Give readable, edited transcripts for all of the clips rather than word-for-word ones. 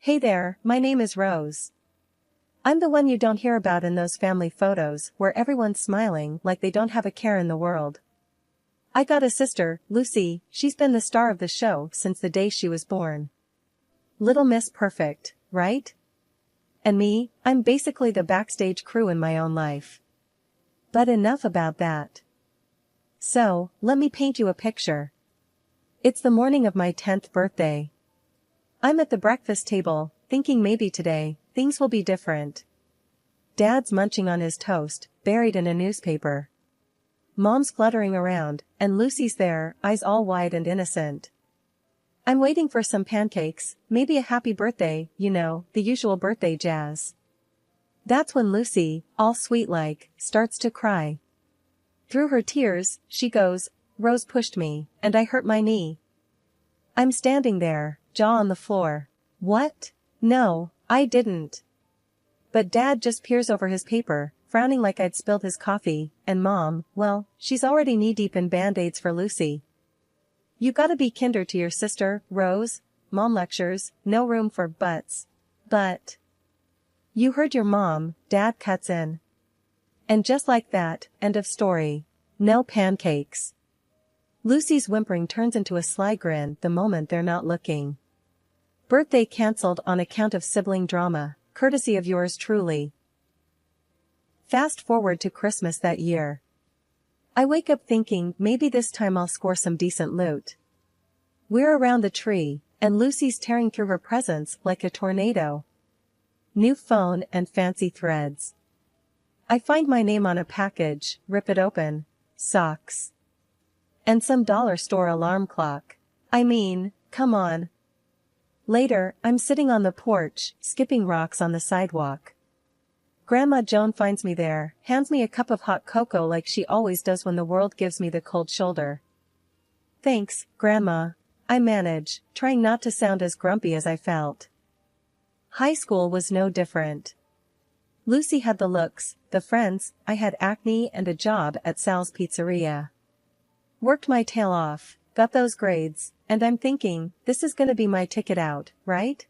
Hey there, my name is Rose. I'm the one you don't hear about in those family photos where everyone's smiling like they don't have a care in the world. I got a sister, Lucy. She's been the star of the show since the day she was born. Little Miss Perfect, right? And me, I'm basically the backstage crew in my own life. But enough about that. So, let me paint you a picture. It's the morning of my 10th birthday. I'm at the breakfast table, thinking maybe today, things will be different. Dad's munching on his toast, buried in a newspaper. Mom's fluttering around, and Lucy's there, eyes all wide and innocent. I'm waiting for some pancakes, maybe a happy birthday, the usual birthday jazz. That's when Lucy, all sweet-like, starts to cry. Through her tears, she goes, "Rose pushed me, and I hurt my knee." I'm standing there, jaw on the floor. What? No, I didn't. But Dad just peers over his paper, frowning like I'd spilled his coffee, and Mom, well, she's already knee-deep in Band-Aids for Lucy. "You gotta be kinder to your sister, Rose," Mom lectures, no room for buts. But you heard your mom, Dad cuts in. And just like that, end of story. No pancakes. Lucy's whimpering turns into a sly grin the moment they're not looking. Birthday cancelled on account of sibling drama, courtesy of yours truly. Fast forward to Christmas that year. I wake up thinking maybe this time I'll score some decent loot. We're around the tree, and Lucy's tearing through her presents like a tornado. New phone and fancy threads. I find my name on a package, rip it open. Socks. And some dollar store alarm clock. I mean, come on. Later, I'm sitting on the porch, skipping rocks on the sidewalk. Grandma Joan finds me there, hands me a cup of hot cocoa like she always does when the world gives me the cold shoulder. "Thanks, Grandma," I manage, trying not to sound as grumpy as I felt. High school was no different. Lucy had the looks, the friends, I had acne and a job at Sal's Pizzeria. Worked my tail off, got those grades, and I'm thinking, this is gonna be my ticket out, right?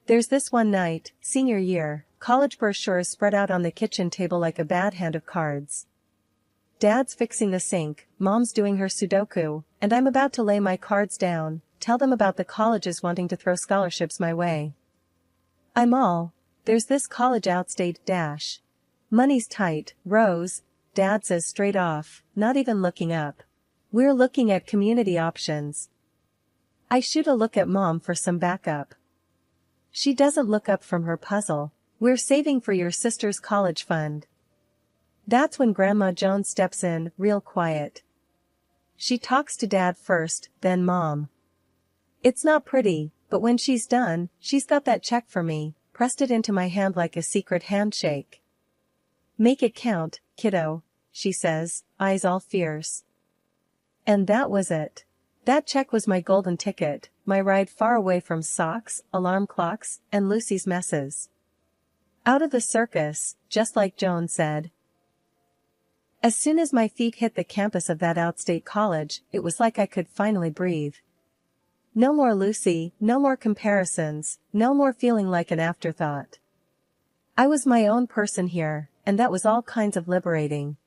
There's this one night, senior year, college brochures spread out on the kitchen table like a bad hand of cards. Dad's fixing the sink, Mom's doing her Sudoku, and I'm about to lay my cards down, tell them about the colleges wanting to throw scholarships my way. I'm all, "There's this college outstate dash. Money's tight, Rose," Dad says straight off, not even looking up. "We're looking at community options." I shoot a look at Mom for some backup. She doesn't look up from her puzzle. "We're saving for your sister's college fund." That's when Grandma Joan steps in, real quiet. She talks to Dad first, then Mom. It's not pretty, but when she's done, she's got that check for me, pressed it into my hand like a secret handshake. "Make it count, kiddo," she says, eyes all fierce. And that was it. That check was my golden ticket, my ride far away from socks, alarm clocks, and Lucy's messes. Out of the circus, just like Joan said. As soon as my feet hit the campus of that outstate college, it was like I could finally breathe. No more Lucy, no more comparisons, no more feeling like an afterthought. I was my own person here, and that was all kinds of liberating.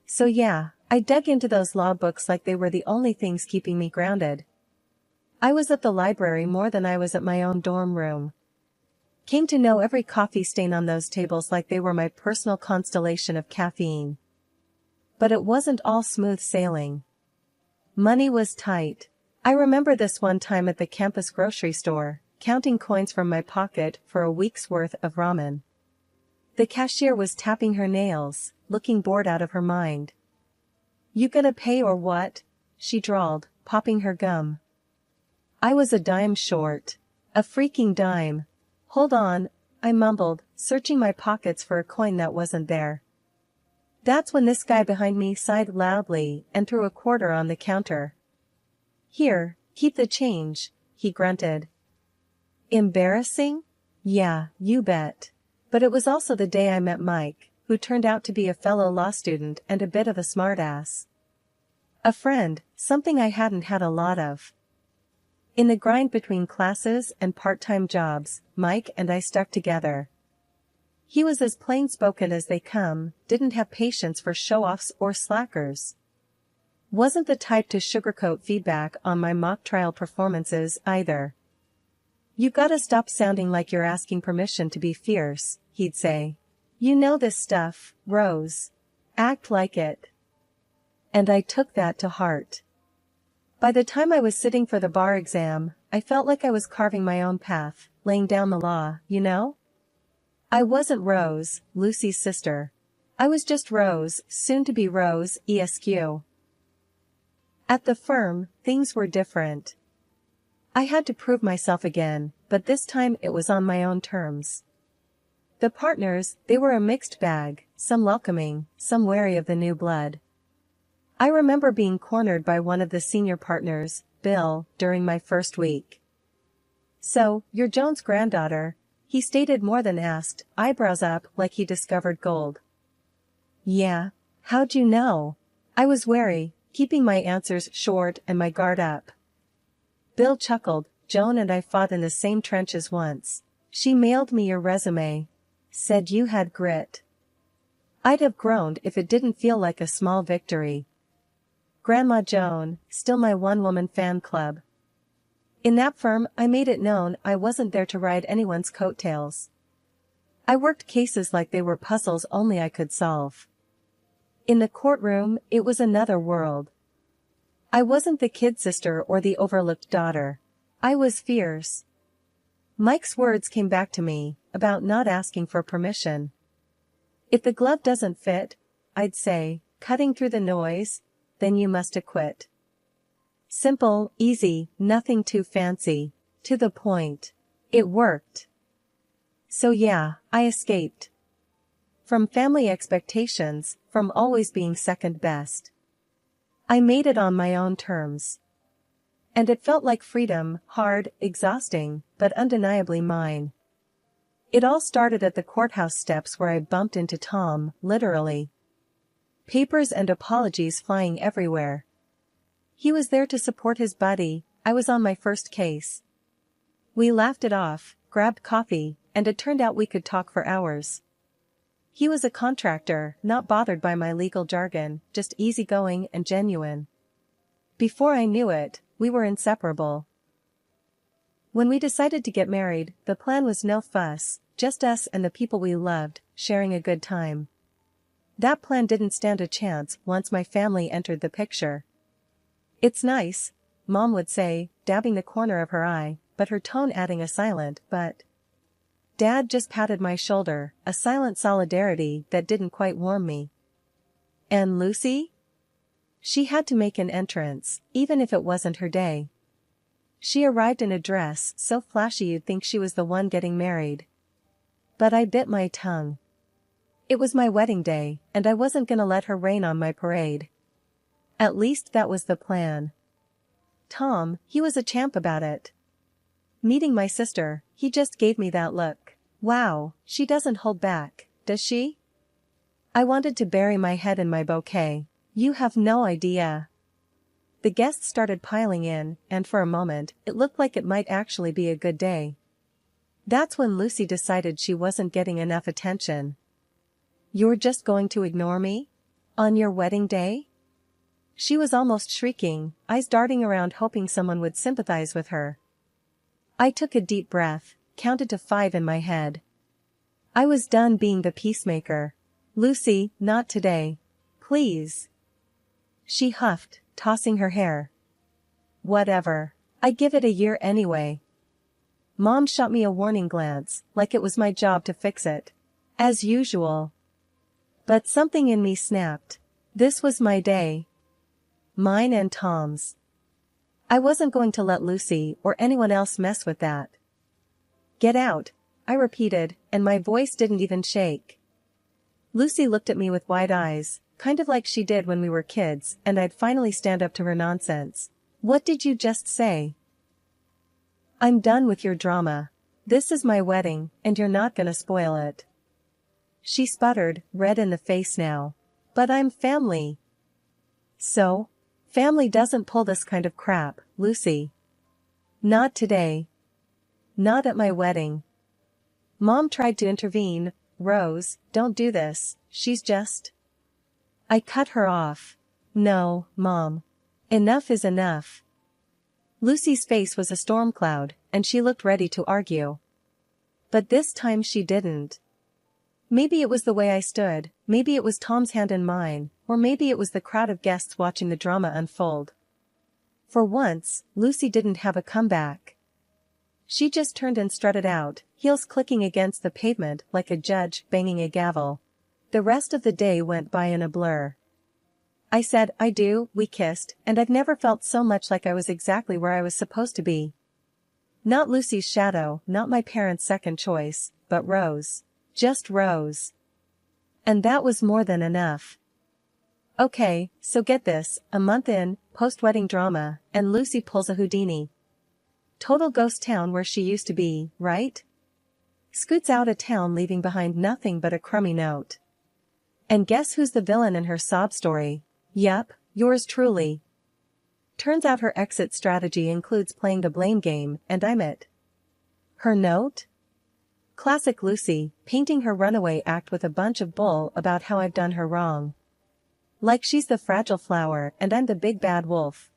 So yeah, I dug into those law books like they were the only things keeping me grounded. I was at the library more than I was at my own dorm room. Came to know every coffee stain on those tables like they were my personal constellation of caffeine. But it wasn't all smooth sailing. Money was tight. I remember this one time at the campus grocery store, counting coins from my pocket for a week's worth of ramen. The cashier was tapping her nails, looking bored out of her mind. "You gonna pay or what?" she drawled, popping her gum. I was a dime short. A freaking dime. "Hold on," I mumbled, searching my pockets for a coin that wasn't there. That's when this guy behind me sighed loudly and threw a quarter on the counter. "Here, keep the change," he grunted. Embarrassing? Yeah, you bet. But it was also the day I met Mike, who turned out to be a fellow law student and a bit of a smartass. A friend, something I hadn't had a lot of. In the grind between classes and part-time jobs, Mike and I stuck together. He was as plain-spoken as they come, didn't have patience for show-offs or slackers. Wasn't the type to sugarcoat feedback on my mock trial performances either. "You gotta stop sounding like you're asking permission to be fierce," he'd say. "You know this stuff, Rose. Act like it." And I took that to heart. By the time I was sitting for the bar exam, I felt like I was carving my own path, laying down the law, you know? I wasn't Rose, Lucy's sister. I was just Rose, soon to be Rose, ESQ. At the firm, things were different. I had to prove myself again, but this time it was on my own terms. The partners, they were a mixed bag, some welcoming, some wary of the new blood. I remember being cornered by one of the senior partners, Bill, during my first week. "So, you're Joan's granddaughter," he stated more than asked, eyebrows up like he discovered gold. "Yeah, how'd you know?" I was wary, keeping my answers short and my guard up. Bill chuckled. "Joan and I fought in the same trenches once. She mailed me your resume. Said you had grit." I'd have groaned if it didn't feel like a small victory. Grandma Joan, still my one-woman fan club. In that firm, I made it known I wasn't there to ride anyone's coattails. I worked cases like they were puzzles only I could solve. In the courtroom, it was another world. I wasn't the kid sister or the overlooked daughter. I was fierce. Mike's words came back to me, about not asking for permission. "If the glove doesn't fit," I'd say, cutting through the noise, "then you must acquit." Simple, easy, nothing too fancy, to the point. It worked. So yeah, I escaped. From family expectations, from always being second best. I made it on my own terms. And it felt like freedom, hard, exhausting, but undeniably mine. It all started at the courthouse steps where I bumped into Tom, literally. Papers and apologies flying everywhere. He was there to support his buddy. I was on my first case. We laughed it off, grabbed coffee, and it turned out we could talk for hours. He was a contractor, not bothered by my legal jargon, just easygoing and genuine. Before I knew it, we were inseparable. When we decided to get married, the plan was no fuss, just us and the people we loved, sharing a good time. That plan didn't stand a chance once my family entered the picture. "It's nice," Mom would say, dabbing the corner of her eye, but her tone adding a silent "but." Dad just patted my shoulder, a silent solidarity that didn't quite warm me. And Lucy? She had to make an entrance, even if it wasn't her day. She arrived in a dress so flashy you'd think she was the one getting married. But I bit my tongue. It was my wedding day, and I wasn't gonna let her rain on my parade. At least that was the plan. Tom, he was a champ about it. Meeting my sister, he just gave me that look. Wow, she doesn't hold back, does she? I wanted to bury my head in my bouquet. You have no idea. The guests started piling in, and for a moment, it looked like it might actually be a good day. That's when Lucy decided she wasn't getting enough attention. "You're just going to ignore me? On your wedding day?" She was almost shrieking, eyes darting around hoping someone would sympathize with her. I took a deep breath, counted to 5 in my head. I was done being the peacemaker. "Lucy, not today. Please." She huffed, tossing her hair. "Whatever. I give it a year anyway." Mom shot me a warning glance, like it was my job to fix it. As usual. But something in me snapped. This was my day. Mine and Tom's. I wasn't going to let Lucy or anyone else mess with that. "Get out," I repeated, and my voice didn't even shake. Lucy looked at me with wide eyes, kind of like she did when we were kids, and I'd finally stand up to her nonsense. "What did you just say?" "I'm done with your drama. This is my wedding, and you're not gonna spoil it." She sputtered, red in the face now. "But I'm family." "So? Family doesn't pull this kind of crap, Lucy. Not today. Not at my wedding. Mom tried to intervene. Rose, don't do this, she's just. I cut her off. No, Mom. Enough is enough. Lucy's face was a storm cloud, and she looked ready to argue. But this time she didn't. Maybe it was the way I stood, maybe it was Tom's hand in mine, or maybe it was the crowd of guests watching the drama unfold. For once, Lucy didn't have a comeback. She just turned and strutted out, heels clicking against the pavement like a judge banging a gavel. The rest of the day went by in a blur. I said, I do, we kissed, and I've never felt so much like I was exactly where I was supposed to be. Not Lucy's shadow, not my parents' second choice, but Rose. Just Rose. And that was more than enough. Okay, so get this, a month in, post-wedding drama, and Lucy pulls a Houdini. Total ghost town where she used to be, right? Scoots out of town leaving behind nothing but a crummy note. And guess who's the villain in her sob story? Yup, yours truly. Turns out her exit strategy includes playing the blame game, and I'm it. Her note? Classic Lucy, painting her runaway act with a bunch of bull about how I've done her wrong. Like she's the fragile flower and I'm the big bad wolf.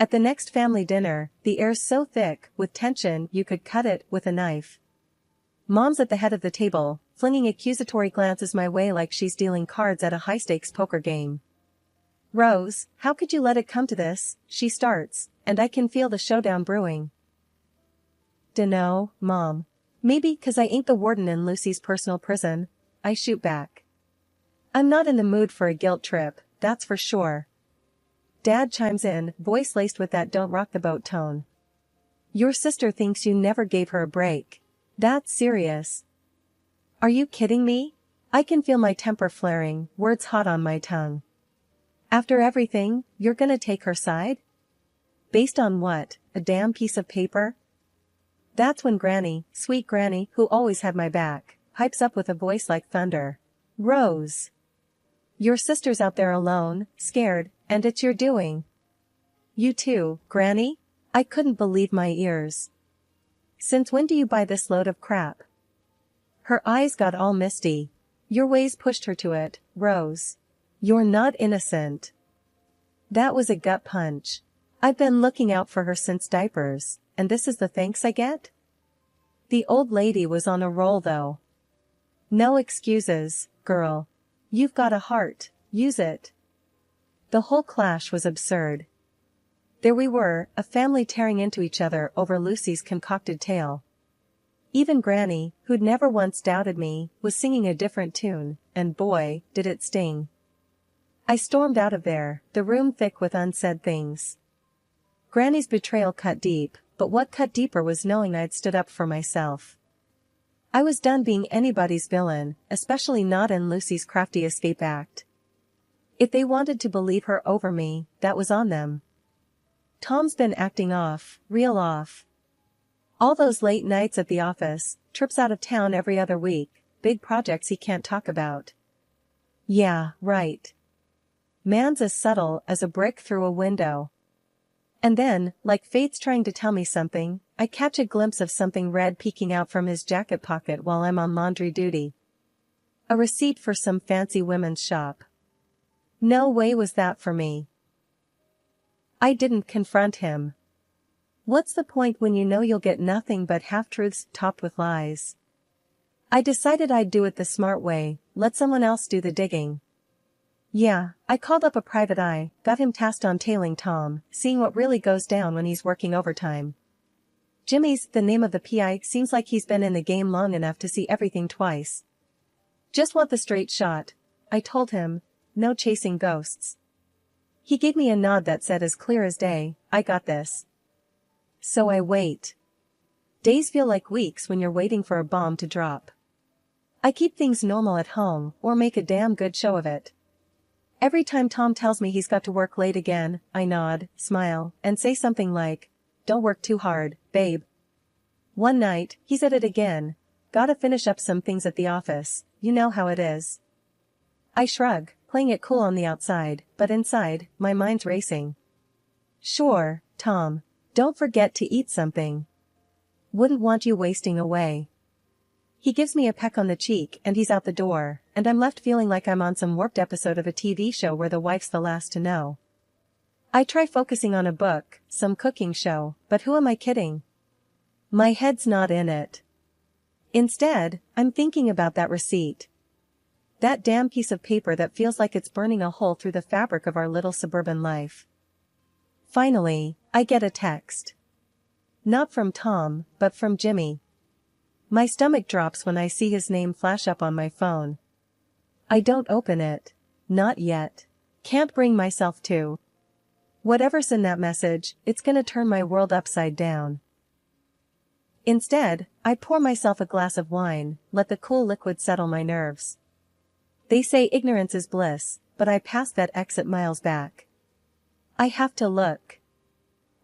At the next family dinner, the air's so thick with tension you could cut it with a knife. Mom's at the head of the table, flinging accusatory glances my way like she's dealing cards at a high-stakes poker game. Rose, how could you let it come to this? She starts, and I can feel the showdown brewing. Dunno, Mom. Maybe 'cause I ain't the warden in Lucy's personal prison, I shoot back. I'm not in the mood for a guilt trip, that's for sure. Dad chimes in, voice laced with that don't rock the boat tone. Your sister thinks you never gave her a break. That's serious. Are you kidding me? I can feel my temper flaring, words hot on my tongue. After everything, you're gonna take her side? Based on what, a damn piece of paper? That's when Granny, sweet Granny, who always had my back, pipes up with a voice like thunder. Rose. Your sister's out there alone, scared, and it's your doing. You too, Granny? I couldn't believe my ears. Since when do you buy this load of crap? Her eyes got all misty. Your ways pushed her to it, Rose. You're not innocent. That was a gut punch. I've been looking out for her since diapers, and this is the thanks I get? The old lady was on a roll though. No excuses, girl. You've got a heart, use it. The whole clash was absurd. There we were, a family tearing into each other over Lucy's concocted tale. Even Granny, who'd never once doubted me, was singing a different tune, and boy, did it sting. I stormed out of there, the room thick with unsaid things. Granny's betrayal cut deep, but what cut deeper was knowing I'd stood up for myself. I was done being anybody's villain, especially not in Lucy's crafty escape act. If they wanted to believe her over me, that was on them. Tom's been acting off, real off. All those late nights at the office, trips out of town every other week, big projects he can't talk about. Yeah, right. Man's as subtle as a brick through a window. And then, like fate's trying to tell me something, I catch a glimpse of something red peeking out from his jacket pocket while I'm on laundry duty. A receipt for some fancy women's shop. No way was that for me. I didn't confront him. What's the point when you know you'll get nothing but half-truths topped with lies? I decided I'd do it the smart way, let someone else do the digging. Yeah, I called up a private eye, got him tasked on tailing Tom, seeing what really goes down when he's working overtime. Jimmy's the name of the PI, seems like he's been in the game long enough to see everything twice. Just want the straight shot, I told him, no chasing ghosts. He gave me a nod that said as clear as day, I got this. So I wait. Days feel like weeks when you're waiting for a bomb to drop. I keep things normal at home, or make a damn good show of it. Every time Tom tells me he's got to work late again, I nod, smile, and say something like, don't work too hard, babe. One night, he's at it again. Gotta finish up some things at the office, you know how it is. I shrug, playing it cool on the outside, but inside, my mind's racing. Sure, Tom. Don't forget to eat something. Wouldn't want you wasting away. He gives me a peck on the cheek and he's out the door, and I'm left feeling like I'm on some warped episode of a TV show where the wife's the last to know. I try focusing on a book, some cooking show, but who am I kidding? My head's not in it. Instead, I'm thinking about that receipt. That damn piece of paper that feels like it's burning a hole through the fabric of our little suburban life. Finally, I get a text. Not from Tom, but from Jimmy. My stomach drops when I see his name flash up on my phone. I don't open it. Not yet. Can't bring myself to. Whatever's in that message, it's gonna turn my world upside down. Instead, I pour myself a glass of wine, let the cool liquid settle my nerves. They say ignorance is bliss, but I passed that exit miles back. I have to look.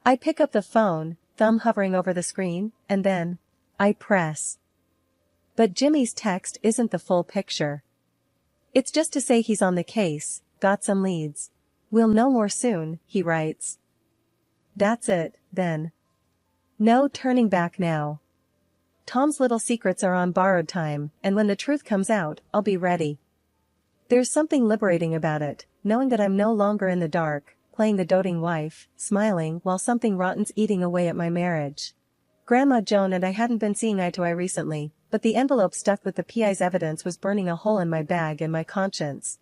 I pick up the phone, thumb hovering over the screen, and then, I press. But Jimmy's text isn't the full picture. It's just to say he's on the case, got some leads. We'll know more soon, he writes. That's it, then. No turning back now. Tom's little secrets are on borrowed time, and when the truth comes out, I'll be ready. There's something liberating about it, knowing that I'm no longer in the dark, playing the doting wife, smiling while something rotten's eating away at my marriage. Grandma Joan and I hadn't been seeing eye to eye recently, but the envelope stuffed with the PI's evidence was burning a hole in my bag and my conscience.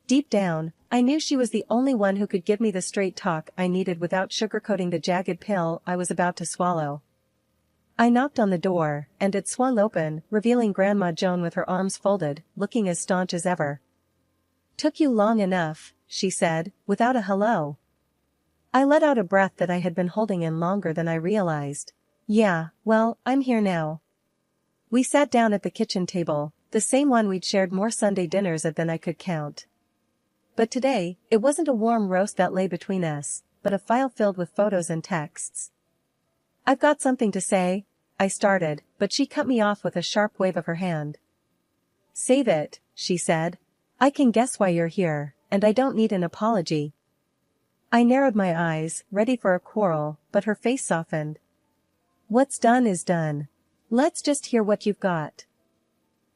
Deep down, I knew she was the only one who could give me the straight talk I needed without sugarcoating the jagged pill I was about to swallow. I knocked on the door, and it swung open, revealing Grandma Joan with her arms folded, looking as staunch as ever. Took you long enough, she said, without a hello. I let out a breath that I had been holding in longer than I realized. Yeah, well, I'm here now. We sat down at the kitchen table, the same one we'd shared more Sunday dinners at than I could count. But today, it wasn't a warm roast that lay between us, but a file filled with photos and texts. I've got something to say, I started, but she cut me off with a sharp wave of her hand. Save it, she said. I can guess why you're here, and I don't need an apology. I narrowed my eyes, ready for a quarrel, but her face softened. What's done is done. Let's just hear what you've got.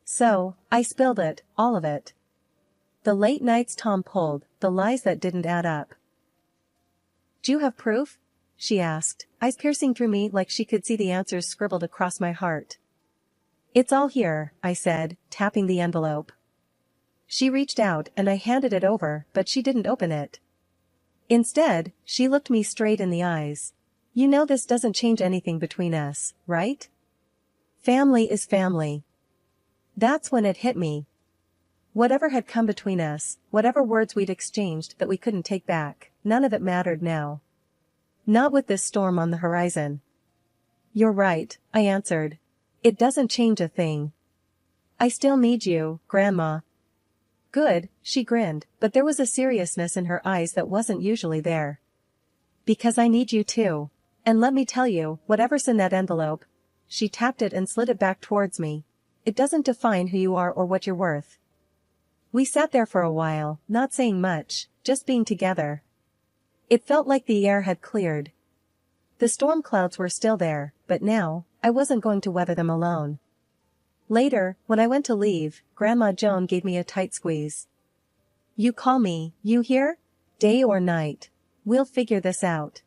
So, I spilled it, all of it. The late nights Tom pulled, the lies that didn't add up. Do you have proof? She asked, eyes piercing through me like she could see the answers scribbled across my heart. It's all here, I said, tapping the envelope. She reached out and I handed it over, but she didn't open it. Instead, she looked me straight in the eyes. You know this doesn't change anything between us, right? Family is family. That's when it hit me. Whatever had come between us, whatever words we'd exchanged that we couldn't take back, none of it mattered now. Not with this storm on the horizon. You're right, I answered. It doesn't change a thing. I still need you, Grandma. Good, she grinned, but there was a seriousness in her eyes that wasn't usually there. Because I need you too. And let me tell you, whatever's in that envelope, she tapped it and slid it back towards me. It doesn't define who you are or what you're worth. We sat there for a while, not saying much, just being together. It felt like the air had cleared. The storm clouds were still there, but now, I wasn't going to weather them alone. Later, when I went to leave, Grandma Joan gave me a tight squeeze. You call me, you hear? Day or night. We'll figure this out.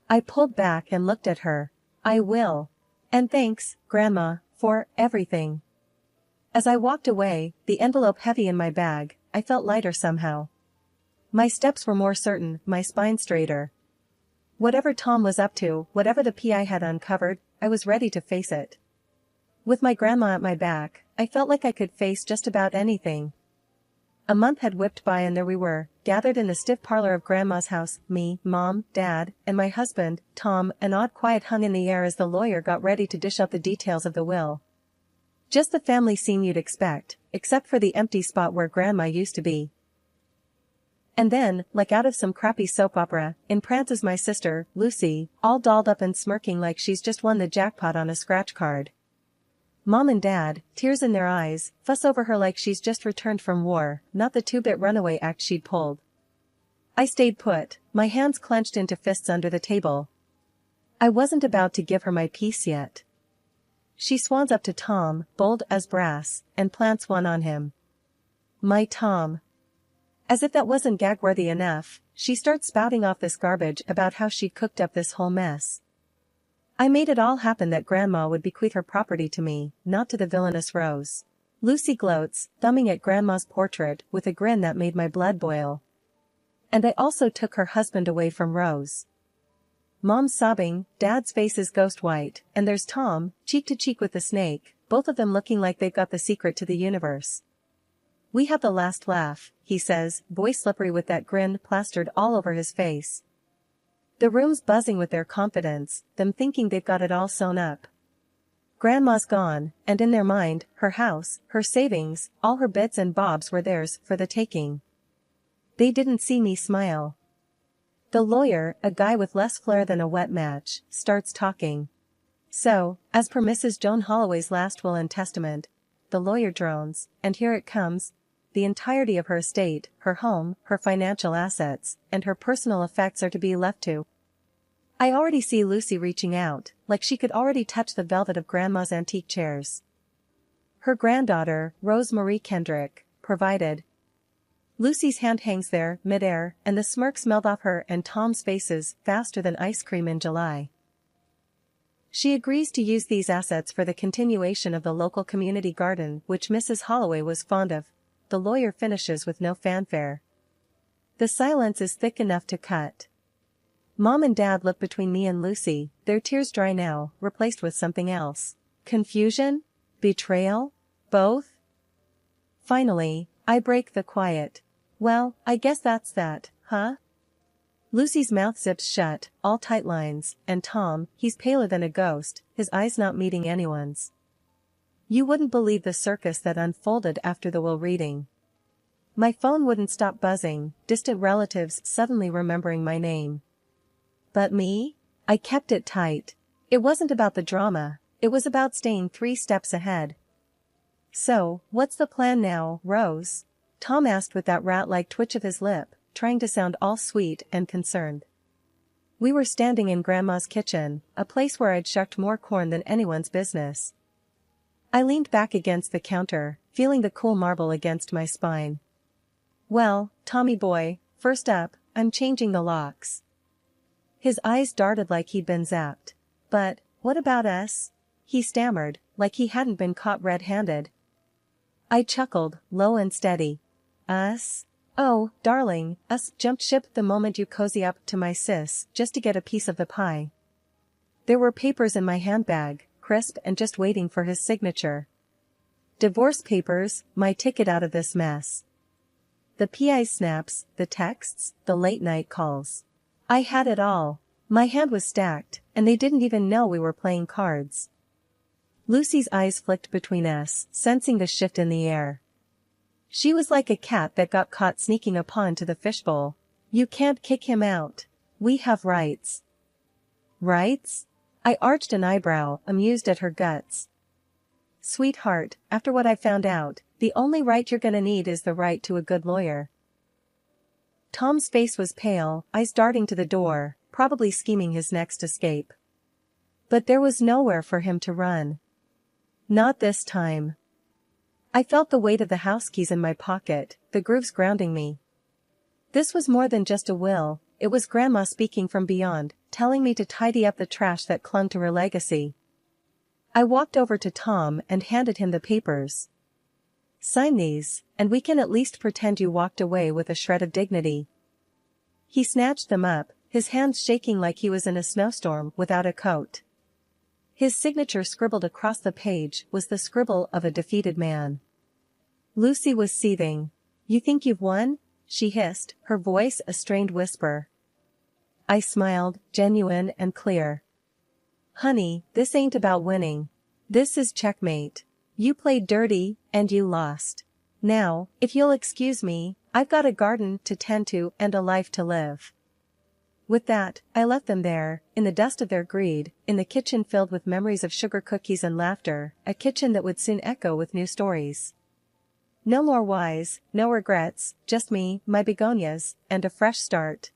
I pulled back and looked at her. I will. And thanks, Grandma, for everything. As I walked away, the envelope heavy in my bag, I felt lighter somehow. My steps were more certain, my spine straighter. Whatever Tom was up to, whatever the PI had uncovered, I was ready to face it. With my grandma at my back, I felt like I could face just about anything. A month had whipped by and there we were, gathered in the stiff parlor of Grandma's house, me, Mom, Dad, and my husband, Tom. An odd quiet hung in the air as the lawyer got ready to dish out the details of the will. Just the family scene you'd expect, except for the empty spot where Grandma used to be. And then, like out of some crappy soap opera, in prances my sister, Lucy, all dolled up and smirking like she's just won the jackpot on a scratch card. Mom and Dad, tears in their eyes, fuss over her like she's just returned from war, not the two-bit runaway act she'd pulled. I stayed put, my hands clenched into fists under the table. I wasn't about to give her my piece yet. She swans up to Tom, bold as brass, and plants one on him. My Tom. As if that wasn't gag-worthy enough, she starts spouting off this garbage about how she'd cooked up this whole mess. I made it all happen that Grandma would bequeath her property to me, not to the villainous Rose. Lucy gloats, thumbing at Grandma's portrait with a grin that made my blood boil. And I also took her husband away from Rose. Mom's sobbing, Dad's face is ghost white, and there's Tom, cheek to cheek with the snake, both of them looking like they've got the secret to the universe. We have the last laugh, he says, voice slippery with that grin plastered all over his face. The room's buzzing with their confidence, them thinking they've got it all sewn up. Grandma's gone, and in their mind, her house, her savings, all her bits and bobs were theirs for the taking. They didn't see me smile. The lawyer, a guy with less flair than a wet match, starts talking. So, as per Mrs. Joan Holloway's last will and testament, the lawyer drones, and here it comes, the entirety of her estate, her home, her financial assets, and her personal effects are to be left to. I already see Lucy reaching out, like she could already touch the velvet of Grandma's antique chairs. Her granddaughter, Rose Marie Kendrick, provided. Lucy's hand hangs there, midair, and the smirks melt off her and Tom's faces faster than ice cream in July. She agrees to use these assets for the continuation of the local community garden which Mrs. Holloway was fond of. The lawyer finishes with no fanfare. The silence is thick enough to cut. Mom and Dad look between me and Lucy, their tears dry now, replaced with something else. Confusion? Betrayal? Both? Finally, I break the quiet. Well, I guess that's that, huh? Lucy's mouth zips shut, all tight lines, and Tom, he's paler than a ghost, his eyes not meeting anyone's. You wouldn't believe the circus that unfolded after the will reading. My phone wouldn't stop buzzing, distant relatives suddenly remembering my name. But me? I kept it tight. It wasn't about the drama, it was about staying 3 steps ahead. So, what's the plan now, Rose? Tom asked with that rat-like twitch of his lip, trying to sound all sweet and concerned. We were standing in Grandma's kitchen, a place where I'd shucked more corn than anyone's business. I leaned back against the counter, feeling the cool marble against my spine. Well, Tommy boy, first up, I'm changing the locks. His eyes darted like he'd been zapped. But, what about us? He stammered, like he hadn't been caught red-handed. I chuckled, low and steady. Us? Oh, darling, us jumped ship the moment you cozy up to my sis, just to get a piece of the pie. There were papers in my handbag, crisp and just waiting for his signature. Divorce papers, my ticket out of this mess. The PI snaps, the texts, the late-night calls. I had it all. My hand was stacked, and they didn't even know we were playing cards. Lucy's eyes flicked between us, sensing the shift in the air. She was like a cat that got caught sneaking a pawn to the fishbowl. You can't kick him out. We have rights. Rights? I arched an eyebrow, amused at her guts. Sweetheart, after what I found out, the only right you're gonna need is the right to a good lawyer. Tom's face was pale, eyes darting to the door, probably scheming his next escape. But there was nowhere for him to run. Not this time. I felt the weight of the house keys in my pocket, the grooves grounding me. This was more than just a will, it was Grandma speaking from beyond, telling me to tidy up the trash that clung to her legacy. I walked over to Tom and handed him the papers. Sign these, and we can at least pretend you walked away with a shred of dignity. He snatched them up, his hands shaking like he was in a snowstorm without a coat. His signature scribbled across the page was the scribble of a defeated man. Lucy was seething. You think you've won? She hissed, her voice a strained whisper. I smiled, genuine and clear. Honey, this ain't about winning. This is checkmate. You played dirty, and you lost. Now, if you'll excuse me, I've got a garden to tend to and a life to live. With that, I left them there, in the dust of their greed, in the kitchen filled with memories of sugar cookies and laughter, a kitchen that would soon echo with new stories. No more whys, no regrets, just me, my begonias, and a fresh start.